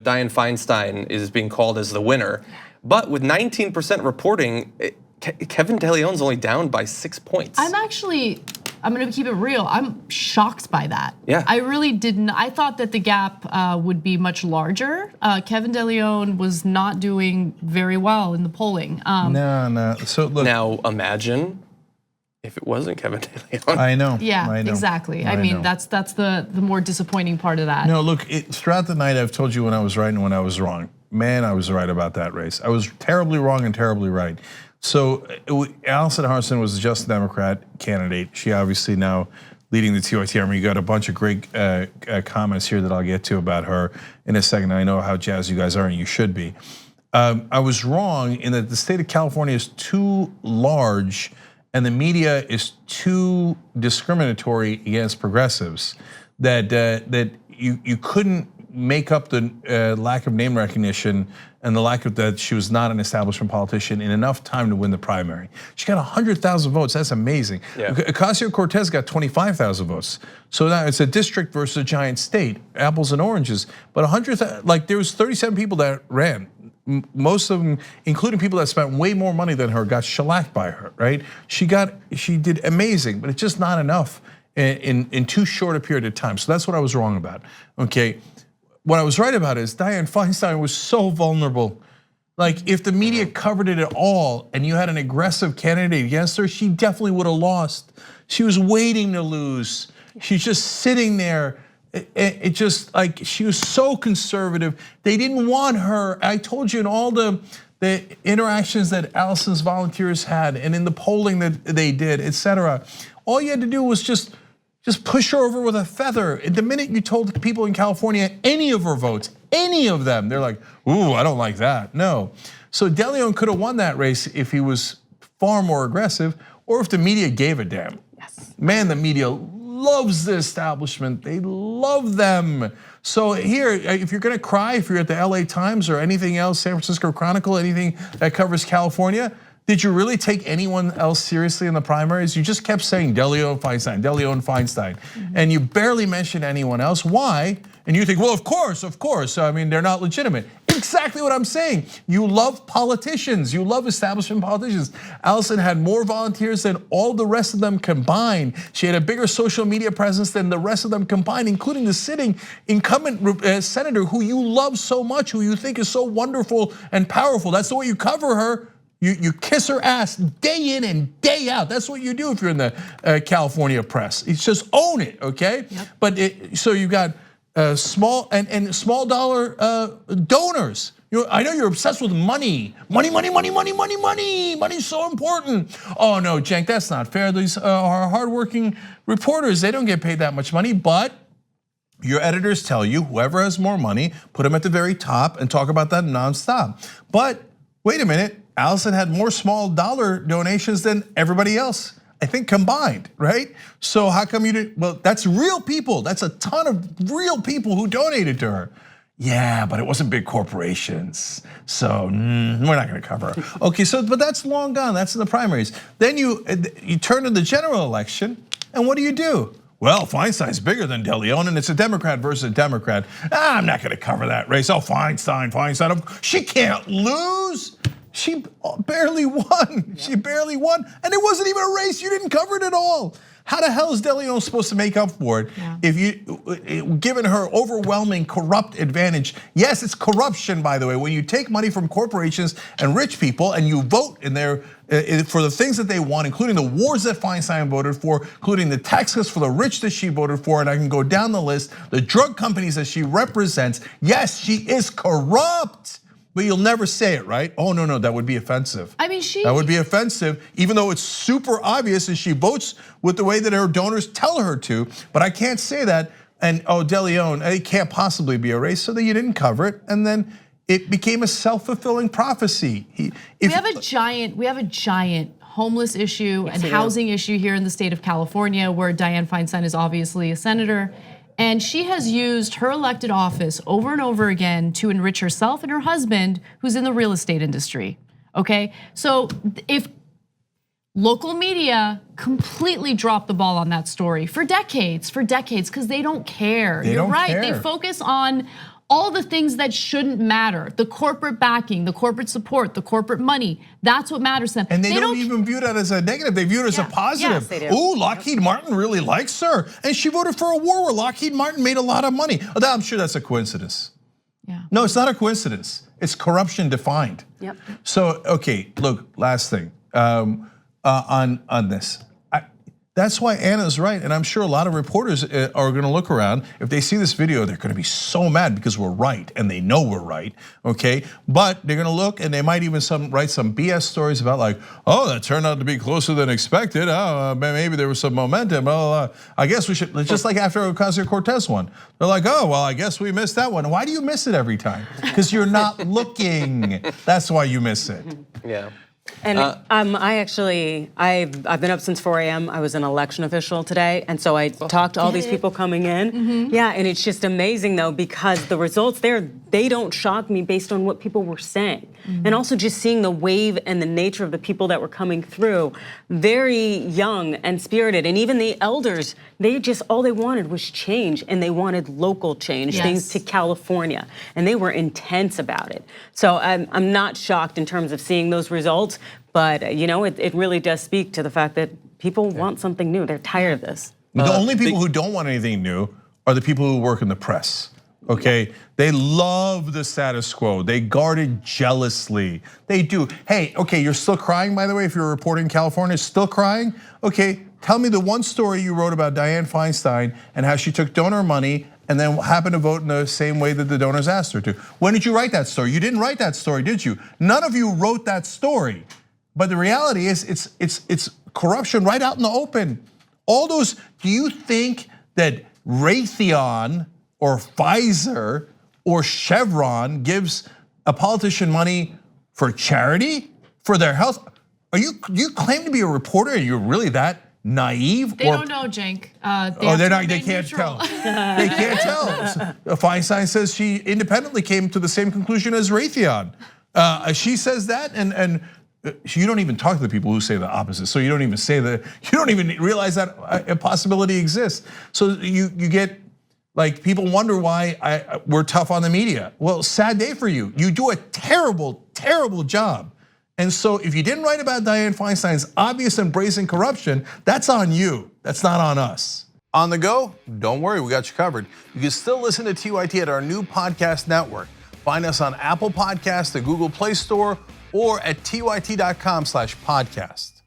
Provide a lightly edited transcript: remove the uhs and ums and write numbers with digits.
Diane Feinstein is being called as the winner. But with 19% reporting, Kevin De Leon's only down by 6 points. I'm gonna keep it real. I'm shocked by that. Yeah. I really didn't. I thought that the gap would be much larger. Kevin De Leon was not doing very well in the polling. No. So look. Now imagine if it wasn't Kevin De Leon. I know. Yeah, I know. exactly. I mean, that's the more disappointing part of that. No, look, throughout the night, I've told you when I was right and when I was wrong. Man, I was right about that race. I was terribly wrong and terribly right. So Allison Harsin was just a Democrat candidate. She obviously now leading the TYT Army. You got a bunch of great comments here that I'll get to about her in a second. I know how jazzed you guys are, and you should be. I was wrong in that the state of California is too large and the media is too discriminatory against progressives that you couldn't make up the lack of name recognition and the lack of that she was not an establishment politician in enough time to win the primary. She got 100,000 votes, that's amazing. Yeah. Ocasio-Cortez got 25,000 votes. So now it's a district versus a giant state, apples and oranges. But 100,000, like there was 37 people that ran. Most of them, including people that spent way more money than her, got shellacked by her, right? She did amazing, but it's just not enough in too short a period of time. So that's what I was wrong about, okay? What I was right about is Diane Feinstein was so vulnerable. Like if the media covered it at all and you had an aggressive candidate against her, she definitely would have lost. She was waiting to lose. She's just sitting there. It just like she was so conservative. They didn't want her. I told you in all the interactions that Allison's volunteers had and in the polling that they did, etc. All you had to do was just push her over with a feather. The minute you told the people in California any of her votes, any of them, they're like, ooh, I don't like that. No. So De Leon could have won that race if he was far more aggressive or if the media gave a damn. Yes. Man, the media loves the establishment. They love them. So here, if you're gonna cry, if you're at the LA Times or anything else, San Francisco Chronicle, anything that covers California, did you really take anyone else seriously in the primaries? You just kept saying De Leon, Feinstein, De Leon, Feinstein, and you barely mentioned anyone else. Why? And you think, well, of course. I mean, they're not legitimate. Exactly what I'm saying. You love politicians. You love establishment politicians. Allison had more volunteers than all the rest of them combined. She had a bigger social media presence than the rest of them combined, including the sitting incumbent senator who you love so much, who you think is so wonderful and powerful. That's the way you cover her. You kiss her ass day in and day out. That's what you do if you're in the California press. It's just own it, okay? Yep. But so you got small and small dollar donors. I know you're obsessed with money. Money's so important. Oh no, Cenk, that's not fair. These are hardworking reporters. They don't get paid that much money, but your editors tell you whoever has more money, put them at the very top and talk about that nonstop. But wait a minute. Allison had more small dollar donations than everybody else, I think combined, right? So how come you didn't? Well, that's real people. That's a ton of real people who donated to her. Yeah, but it wasn't big corporations. So we're not gonna cover her. Okay, so but that's long gone. That's in the primaries. Then you turn to the general election, and what do? Well, Feinstein's bigger than De Leon, and it's a Democrat versus a Democrat. I'm not gonna cover that race. Oh, Feinstein, she can't lose. She barely won. She barely won, and it wasn't even a race. You didn't cover it at all. How the hell is De Leon supposed to make up for it if you, given her overwhelming corrupt advantage? Yes, it's corruption, by the way. When you take money from corporations and rich people and you vote in there for the things that they want, including the wars that Feinstein voted for, including the tax cuts for the rich that she voted for, and I can go down the list, the drug companies that she represents. Yes, she is corrupt. But you'll never say it, right? Oh, no, that would be offensive. I mean, that would be offensive, even though it's super obvious and she votes with the way that her donors tell her to. But I can't say that. And De Leon, it can't possibly be a race, so that you didn't cover it. And then it became a self-fulfilling prophecy. We have a giant homeless issue and housing issue here in the state of California, where Diane Feinstein is obviously a senator. And she has used her elected office over and over again to enrich herself and her husband, who's in the real estate industry, okay? So if local media completely dropped the ball on that story for decades, because they don't care. You're right, they focus on all the things that shouldn't matter, the corporate backing, the corporate support, the corporate money, that's what matters to them. And they don't even view that as a negative, they view it as a positive. Yes, they do. Ooh, Lockheed Martin really likes her. And she voted for a war where Lockheed Martin made a lot of money. I'm sure that's a coincidence. Yeah. No, it's not a coincidence. It's corruption defined. Yep. So, okay, look, last thing on this. That's why Anna's right, and I'm sure a lot of reporters are gonna look around. If they see this video, they're gonna be so mad because we're right, and they know we're right, okay? But they're gonna look, and they might even write some BS stories about like, oh, that turned out to be closer than expected. Oh, maybe there was some momentum. I guess we should, just like after Ocasio-Cortez won. They're like, oh, well, I guess we missed that one. Why do you miss it every time? Because you're not looking. That's why you miss it. Yeah. And I've been up since 4 a.m. I was an election official today, and so I talked to all these people coming in. Yeah, and it's just amazing though, because the results there, they don't shock me based on what people were saying. And also just seeing the wave and the nature of the people that were coming through, very young and spirited. And even the elders, all they wanted was change, and they wanted local change, things to California. And they were intense about it. So I'm not shocked in terms of seeing those results, but it really does speak to the fact that people want something new. They're tired of this. The only people who don't want anything new are the people who work in the press. Okay, they love the status quo. They guard it jealously. They do. Hey, okay, you're still crying, by the way, if you're reporting California, still crying? Okay, tell me the one story you wrote about Diane Feinstein and how she took donor money and then happened to vote in the same way that the donors asked her to. When did you write that story? You didn't write that story, did you? None of you wrote that story. But the reality is it's corruption right out in the open. All those, do you think that Raytheon or Pfizer or Chevron gives a politician money for charity, for their health? Do you claim to be a reporter? Are you really that naive? They don't know, Cenk. They can't tell. They can't tell. Feinstein says she independently came to the same conclusion as Raytheon. She says that, and you don't even talk to the people who say the opposite. So you don't even say that. You don't even realize that a possibility exists. So you get, like, people wonder why we're tough on the media. Well, sad day for you. You do a terrible, terrible job. And so if you didn't write about Dianne Feinstein's obvious and brazen corruption, that's on you. That's not on us. On the go? Don't worry, we got you covered. You can still listen to TYT at our new podcast network. Find us on Apple Podcasts, the Google Play Store, or at tyt.com/podcast.